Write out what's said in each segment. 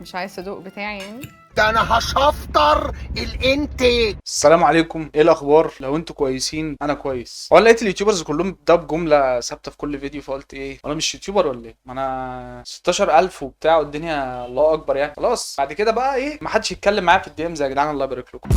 مش عايز صدوق بتاعي يعني. ده انا هشفطر الانتيك. السلام عليكم، ايه الاخبار؟ لو انتوا كويسين انا كويس. وانا لقيت اليوتيوبرز كلهم ده بجمله ثابته في كل فيديو، فقلت ايه، انا مش يوتيوبر ولا ايه؟ ما انا 16000 وبتاع والدنيا الله اكبر يعني. خلاص بعد كده بقى ايه، ما حدش يتكلم معايا في الدي امز يا جدعان، الله يبارك لكم.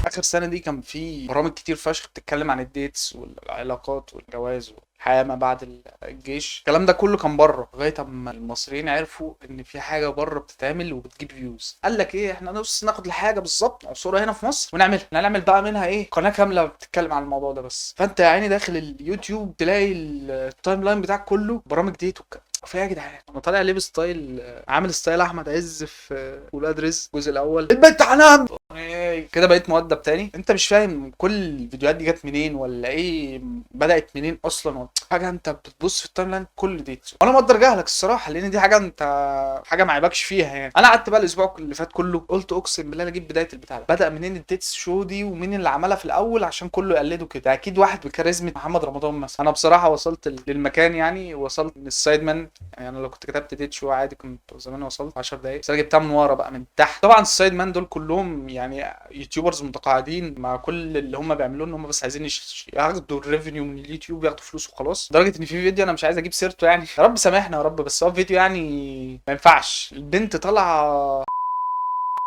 اخر سنه دي كان في برامج كتير فشخ بتتكلم عن الديتس والعلاقات والجواز والحياه ما بعد الجيش. الكلام ده كله كان بره، لغايه اما المصريين عرفوا ان في حاجه بره بتتعمل وبتجيب فيوز. قال لك ايه، احنا نبص ناخد الحاجه بالظبط نعصرها هنا في مصر ونعملها، نعمل بقى منها ايه، قناه كامله بتتكلم عن الموضوع ده بس. فانت يا عيني داخل اليوتيوب تلاقي التايم لاين بتاعك كله برامج ديت فيا جدعان انا طالع ليه بستايل، عامل ستايل احمد عز في ولاد رزق الجزء الاول، البنت حنان كده بقيت مؤدب تاني. انت مش فاهم كل الفيديوهات دي جت منين ولا ايه، بدات منين اصلا ولا حاجه. انت بتبص في التايم لاين كل دي، انا مقدر جهلك الصراحه، لان دي حاجه انت حاجه ما عيبكش فيها يعني. انا قعدت بقى الاسبوع اللي فات كله قلت اقسم بالله انا اجيب بدايه البتاع ده، بدا منين الديتس شو دي ومين اللي عملها في الاول عشان كله يقلده كده. اكيد واحد بكاريزما محمد رمضان مثلا. انا بصراحه وصلت للمكان يعني، وصلت من السايد مان يعني. انا لو كنت كتبت ديت شو عادي كنت زمان وصلت 10 دقايق، بس انا جبتها من ورا بقى من تحت. طبعا السايد مان دول كلهم يعني يوتيوبرز متقاعدين، مع كل اللي هم بيعملوه ان هم بس عايزين ياخدوا الريفينيو من اليوتيوب، ياخدوا فلوس وخلاص. لدرجه ان في فيديو انا مش عايز اجيب سيرته يعني، يا رب سامحنا يا رب، بس هو فيديو يعني ما ينفعش. البنت طالعه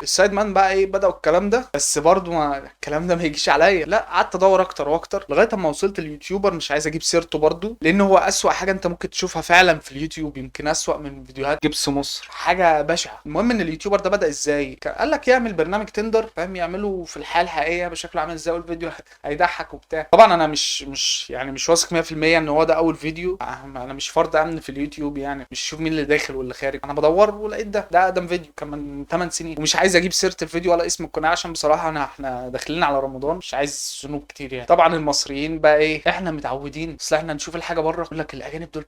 السايد مان بقى ايه، بدأوا الكلام ده بس برضو ما الكلام ده ما يجيش عليا. لا قعدت ادور اكتر واكتر لغايه اما وصلت اليوتيوبر مش عايز اجيب سيرته برضو، لان هو اسوأ حاجه انت ممكن تشوفها فعلا في اليوتيوب، يمكن اسوأ من فيديوهات جبس مصر، حاجه بشعه. المهم ان اليوتيوبر ده بدأ ازاي، قال لك يعمل برنامج تندر فاهم، يعمله في الحياه الحقيقيه بشكله عامل ازاي، والفيديو هيضحك وبتاع. طبعا انا مش يعني مش واثق 100% ان هو ده اول فيديو، انا مش فرد امن في اليوتيوب يعني، مش شوف مين اللي داخل واللي خارج. انا بدور ولقيت ده اقدم فيديو كان من 8 سنين، ومش عايز اجيب سيره الفيديو ولا اسم القناه عشان بصراحه احنا داخلين على رمضان، مش عايز ذنوب كتير يعني. طبعا المصريين بقى ايه، احنا متعودين اصل احنا نشوف الحاجه بره يقول لك الاجانب دول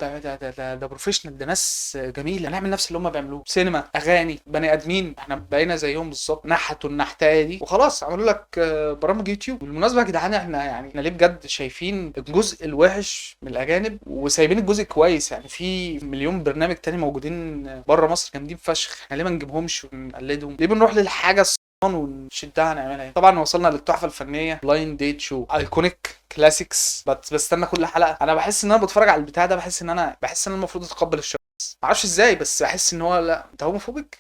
ده بروفيشنال، ده ناس جميله، نعمل نفس اللي هم بيعملوه، سينما اغاني بني ادمين، احنا بقينا زيهم بالظبط، نحتوا النحتايه دي وخلاص عملوا لك برامج يوتيوب. بالمناسبه يا جدعان احنا يعني احنا ليه بجد شايفين الجزء الوحش من الاجانب وسايبين الجزء كويس يعني؟ في مليون برنامج تاني موجودين بره مصر جامدين فشخ، احنا ليه ما نجيبهمش ونقلدهم؟ ليه بنروح للحاجه ونشدها نعملها؟ طبعا وصلنا للتحفه الفنيه بلايند ديت شو ايكونيك كلاسيكس. بستنى كل حلقه، انا بحس ان انا بتفرج على البتاع ده، بحس ان انا المفروض اتقبل الشخص، معرفش ازاي بس بحس ان هو لا انت هوموفوبيك،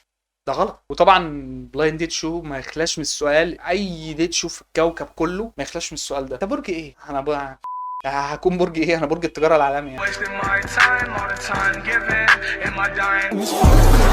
ده غلط. وطبعا بلايند ديت شو ما يخلاش من السؤال، اي ديت شو في الكوكب كله ما يخلاش من السؤال ده، انت برج ايه؟ انا بقى هكون برج ايه؟ انا برج التجاره العالمي يعني.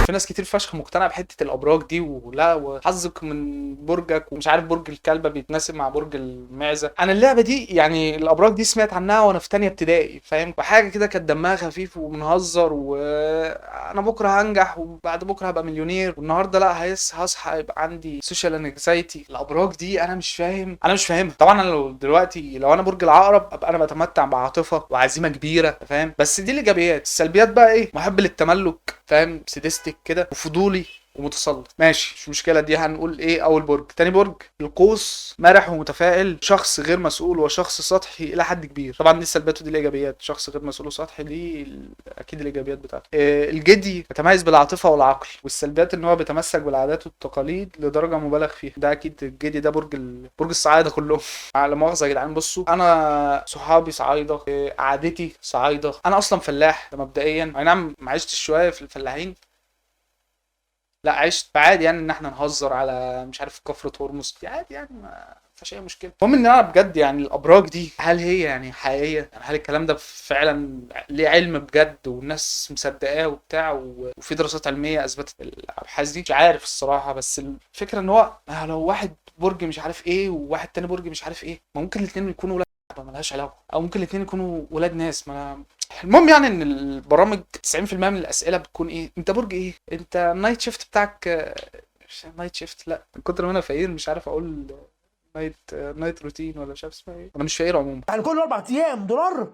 في ناس كتير فشخ مقتنعه بحته الابراج دي، ولا وحظك من برجك ومش عارف برج الكلبه بيتناسب مع برج المعزه. انا اللعبه دي يعني الابراج دي سمعت عنها وانا في تانية ابتدائي فاهم، وحاجه كده كانت دمها خفيف وبنهزر، وانا بكره هنجح وبعد بكره هبقى مليونير، والنهارده لا هصحى يبقى عندي سوشيال انكزايتي. الابراج دي انا مش فاهمها. طبعا انا لو دلوقتي لو انا برج العقرب ابقى انا بتمتع بعاطفه وعزيمه كبيره فاهم، بس دي الايجابيات. السلبيات بقى ايه، محب للتملك فاهم، سيدستك كده وفضولي ومتسلط. ماشي مش مشكله دي. هنقول ايه اول برج؟ تاني برج القوس، مرح ومتفائل، شخص غير مسؤول وشخص سطحي الى حد كبير. طبعا دي السلبيات ودي الايجابيات، شخص غير مسؤول وسطحي دي اكيد الايجابيات بتاعته. الجدي يتميز بالعاطفه والعقل، والسلبيات ان هو بيتمسك بالعادات والتقاليد لدرجه مبالغ فيها. ده اكيد الجدي ده برج الصعايده كلهم على مؤاخذه يا جدعان. بصوا انا صحابي صعايده، قعدتي صعايده، انا اصلا فلاح ده مبدئيا، اي نعم ما عشتش شويه في الفلاحين، لا عشت، فعادي يعني ان احنا نهزر على مش عارف كفرة هرمز دي عادي يعني، ما فيش اي مشكله. المهم ان انا بجد يعني الابراج دي هل هي يعني حقيقيه يعني، هل الكلام ده فعلا ليه علم بجد والناس مصدقاه وبتاع وفي دراسات علميه اثبتت الابحاث دي؟ مش عارف الصراحه، بس الفكره ان هو لو واحد برج مش عارف ايه وواحد تاني برج مش عارف ايه، ما ممكن الاثنين يكونوا ولاد ملهاش علاقه، او ممكن الاثنين يكونوا ولاد ناس. ما المهم يعني ان البرامج 90% من الاسئله بتكون ايه، انت برج ايه، انت النايت شيفت بتاعك مش نايت شيفت، لا من كتر ما انا فقير مش عارف اقول نايت روتين ولا مش عارف اسمها ايه، انا مش فقير عموما يعني كل 4 ايام دولار.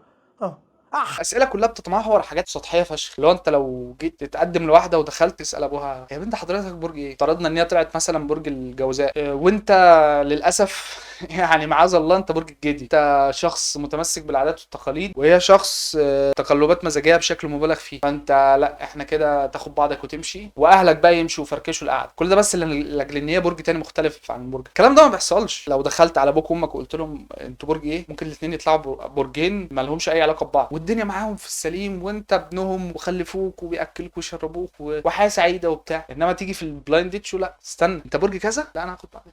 اسئله كلها بتتمحور حاجات سطحيه فشخ. لو انت لو جيت تتقدم لواحده ودخلت تسال ابوها يا بنت حضرتك برج ايه، افترضنا ان هي طلعت مثلا برج الجوزاء، وانت للاسف يعني معاذ الله انت برج الجدي، انت شخص متمسك بالعادات والتقاليد وهي شخص تقلبات مزاجيه بشكل مبالغ فيه، فانت لا احنا كده تاخد بعضك وتمشي واهلك بقى يمشوا ويفركشوا القعده. كل ده بس لاجل ان هي برج تاني مختلف عن برج. الكلام ده ما بيحصلش. لو دخلت على ابوك وامك وقلت لهم انتوا برج ايه، ممكن الاثنين يطلعوا برجين ما لهمش اي علاقه ببعض والدنيا معاهم في السليم وانت ابنهم وخلفوك وبياكلوك ويشربوك وحياه سعيده وبتاع. انما تيجي في البلايند ديت شو لا استنى انت برج كذا، لا انا هاخد بعض،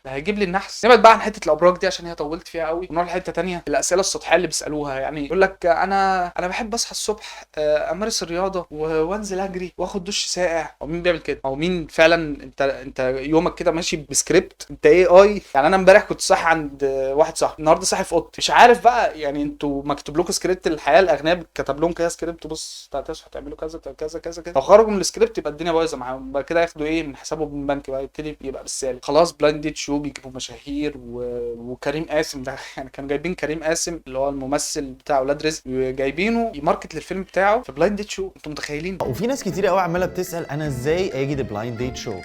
ده هيجيب لي النحس. نبعد بقى عن حته الابراج دي عشان هي طولت فيها قوي ونروح لحته تانية. الاسئله السطحيه اللي بيسالوها يعني يقول لك انا بحب اصحى الصبح امارس الرياضه وانزل اجري واخد دش ساقع. او مين بيعمل كده؟ او مين فعلا انت يومك كده ماشي بسكريبت؟ انت اي يعني انا امبارح كنت صاحي عند واحد صاحبي، النهارده صاحي في اوضتي. مش عارف بقى يعني انتوا مكتوب لكم سكريبت الحياه؟ الاغنياء كتب لهم كده سكريبت، بص هتصحوا تعملوا كذا كذا كذا كذا. لو خرجوا من السكريبت يبقى الدنيا بايظه معاهم بقى كده، ياخدوا ايه من حسابهم من البنك بقى يبتدي يبقى بالسالب. خلاص بلايند ديت شو بيجيبوا مشاهير وكريم قاسم ده يعني كانوا جايبين كريم قاسم اللي هو الممثل بتاع اولاد رزق جايبينه يماركت للفيلم بتاعه في بلايند ديت شو. انتوا متخيلين؟ وفي ناس كتير قوي عماله بتسال انا ازاي اجي بلايند ديت شو.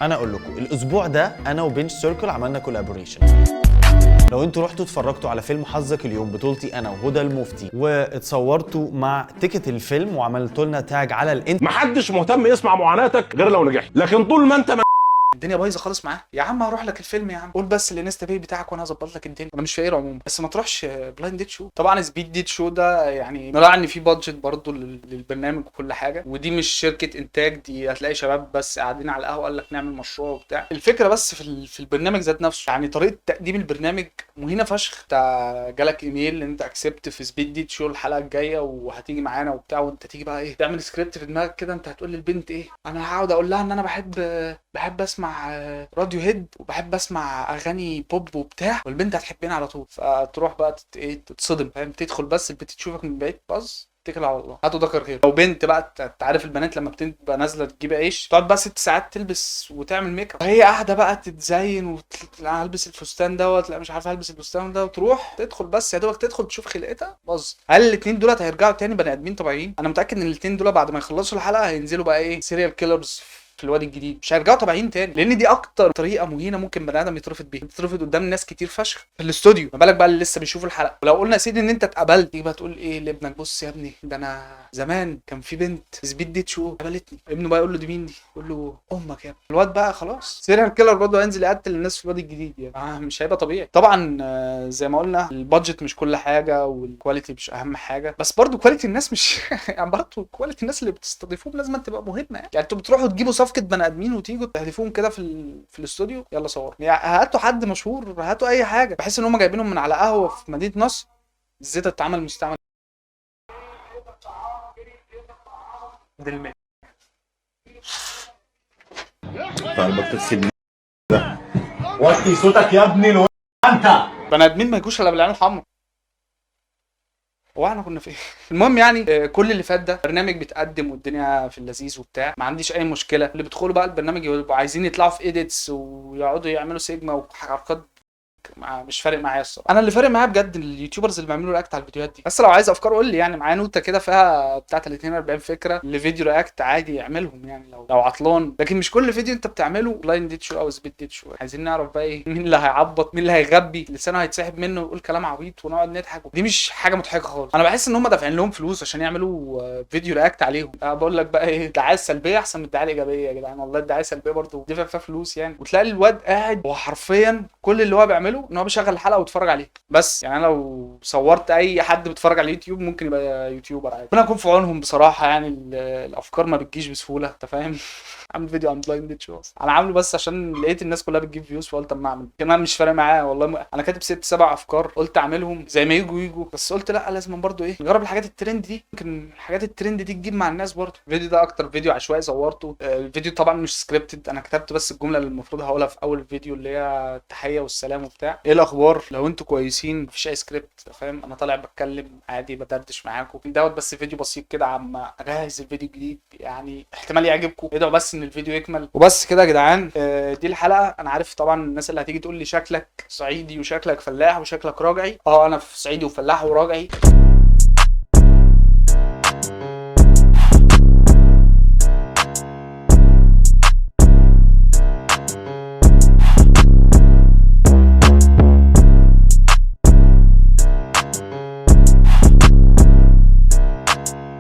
انا اقول لكم الاسبوع ده انا وبنش سيركل عملنا كولابوريشن. لو انتوا رحتوا اتفرجتوا على فيلم حظك اليوم بطولتي انا وهدى المفتي واتصورتوا مع تيكت الفيلم وعملتوا لنا تاج على الانت، محدش مهتم يسمع معاناتك غير لو نجحت، لكن طول ما انت الدنيا بايظه خالص معاه. يا عم هروح لك الفيلم يا عم، قول بس الانستا بي بتاعك وانا هظبط لك الدنيا. انا مش فقير عموما، بس ما تروحش بلايند ديت شو. طبعا سبيد ديت شو ده يعني نراعي ان في بادجت برضه للبرنامج وكل حاجه، ودي مش شركه انتاج، دي هتلاقي شباب بس قاعدين على القهوه قال لك نعمل مشروع وبتاع. الفكره بس في البرنامج ذات نفسه، يعني طريقه تقديم البرنامج مهينه فشخ. انت جالك ايميل انت اكسبت في سبيد ديت شو الحلقه الجايه وهتيجي معانا وبتاع، وانت تيجي بقى ايه تعمل سكريبت في دماغك كده. انت هتقول للبنت ايه؟ انا هقعد اقول لها ان انا بحب اسمع راديو هيد وبحب اسمع اغاني بوب وبتاع، والبنت هتحبني على طول. فتروح بقى تتصدم، فاهم؟ تدخل بس البنت تشوفك من بعيد بس اتكل على الله، هاتوا ذكر غير. لو بنت بقى انت عارف البنات لما بتبقى نازله تجيب عيش تقعد بقى 6 ساعات تلبس وتعمل ميك اب، وهي قاعده بقى تتزين هلبس الفستان دوت، لا مش عارفه هلبس الفستان ده، وتروح تدخل بس يا دوبك تدخل تشوف خلقتها باظ. هل الاثنين دول هيرجعوا تاني بني ادمين طبيعيين؟ انا متاكد ان الاثنين دول بعد ما يخلصوا الحلقه هينزلوا بقى ايه سيريال كيلرز في الوادي الجديد، مش هيرجعوا طبيعيين تاني. لان دي اكتر طريقه مهينه ممكن بني ادم يترفض بيها، يترفض قدام ناس كتير فشخ في الاستوديو، ما بالك بقى اللي لسه بيشوفوا الحلقه. ولو قلنا يا سيدي ان انت اتقبلت، تيجي بقى تقول ايه لابنك؟ بص يا ابني ده انا زمان كان في بنت سبيد ديت شو قبلتني. ابنه بقى يقول له دي مين دي؟ يقول له امك يا ابني. الواد بقى خلاص سيريال كيلر برضه هينزل يقتل الناس في الوادي الجديد يعني مش هيبقى طبيعي. طبعا زي ما قلنا البادجت مش كل حاجه والكواليتي مش اهم حاجه، بس برضه كواليتي الناس مش يعني برضه كواليتي الناس اللي بتستضيفوهم لازم تبقى مهمه يعني انتوا بتروحوا تجيبوا صفقه بني ادمين وتيجوا تهدفوهم كده في الاستوديو يلا صور يعني، هاتوا حد مشهور، هاتوا اي حاجه، بحيث ان هم جايبينهم من على قهوه في مدينه نصر الزيت اتعمل مستعمل دلمي. طالبك تغسل ده وطي صوتك يا ابني انت بني ادمين ما يجوش الا بالعين الحمراء. هو احنا كنا في ايه؟ المهم يعني كل اللي فات ده برنامج بيتقدم والدنيا في اللذيذ وبتاع، ما عنديش اي مشكله. اللي بيدخلوا بقى البرنامج يبقوا عايزين يطلعوا في ايديتس ويقعدوا يعملوا سيجما وحركات مش فارق معايا الصراحه. انا اللي فارق معايا بجد اليوتيوبرز اللي بيعملوا رياكت على الفيديوهات دي. بس لو عايز افكار قول لي يعني، معايا نوته كده فيها بتاع 30 40 فكره لفيديو رياكت عادي يعملهم يعني لو عطلان. لكن مش كل فيديو انت بتعمله بلايند ديت شو او سبيد ديت شو. عايزين نعرف بقى ايه مين اللي هيعبط، مين اللي هيغبي لسانه هيتسحب منه ويقول كلام عبيط ونقعد نضحك. دي مش حاجه مضحكه خالص. انا بحس ان هم دافعين لهم فلوس عشان يعملوا فيديو رياكت عليهم. انا بقول لك بقى ايه، الدعايه السلبيه احسن من الدعايه الايجابيه يا جدعان. والله الدعايه السلبيه برضه دافع فيها فلوس يعني، وتلاقي الواد قاعد هو حرفيا كل اللي هو بيعمله ان هو بيشغل الحلقه ويتفرج عليها بس. يعني انا لو صورت اي حد بيتفرج على اليوتيوب ممكن يبقى يوتيوبر عادي. ربنا يكون في عونهم بصراحه يعني، الافكار ما بتجيش بسهوله انت فاهم. عامل فيديو عن بلايند ديت شو انا عامله بس عشان لقيت الناس كلها بتجيب فيوز فقلت اما اعمل. كمان مش فارق معايا والله، انا كاتب 6 7 افكار قلت اعملهم زي ما يجوا بس قلت لا لازم برضو ايه نجرب الحاجات الترند دي، يمكن الحاجات الترند دي تجيب مع الناس برضو. الفيديو ده اكتر فيديو عشوائي صورته. الفيديو طبعا مش سكريبتد، انا كتبت بس الجمله اللي المفروض هقولها في اول الفيديو اللي هي التحيه والسلام وبتاع. ايه الاخبار؟ لو انتوا كويسين مفيش اي سكريبت فاهم، انا طالع بتكلم عادي بدردش معاكم دوت بس فيديو بسيط كده عم اجهز الفيديو الجديد يعني احتمال يعجبكم. ادعوا بس ان الفيديو يكمل وبس كده يا جدعان. دي الحلقه. انا عارف طبعا الناس اللي هتيجي تقول لي شكلك صعيدي وشكلك فلاح وشكلك راجعي. انا في صعيدي وفلاح وراجعي.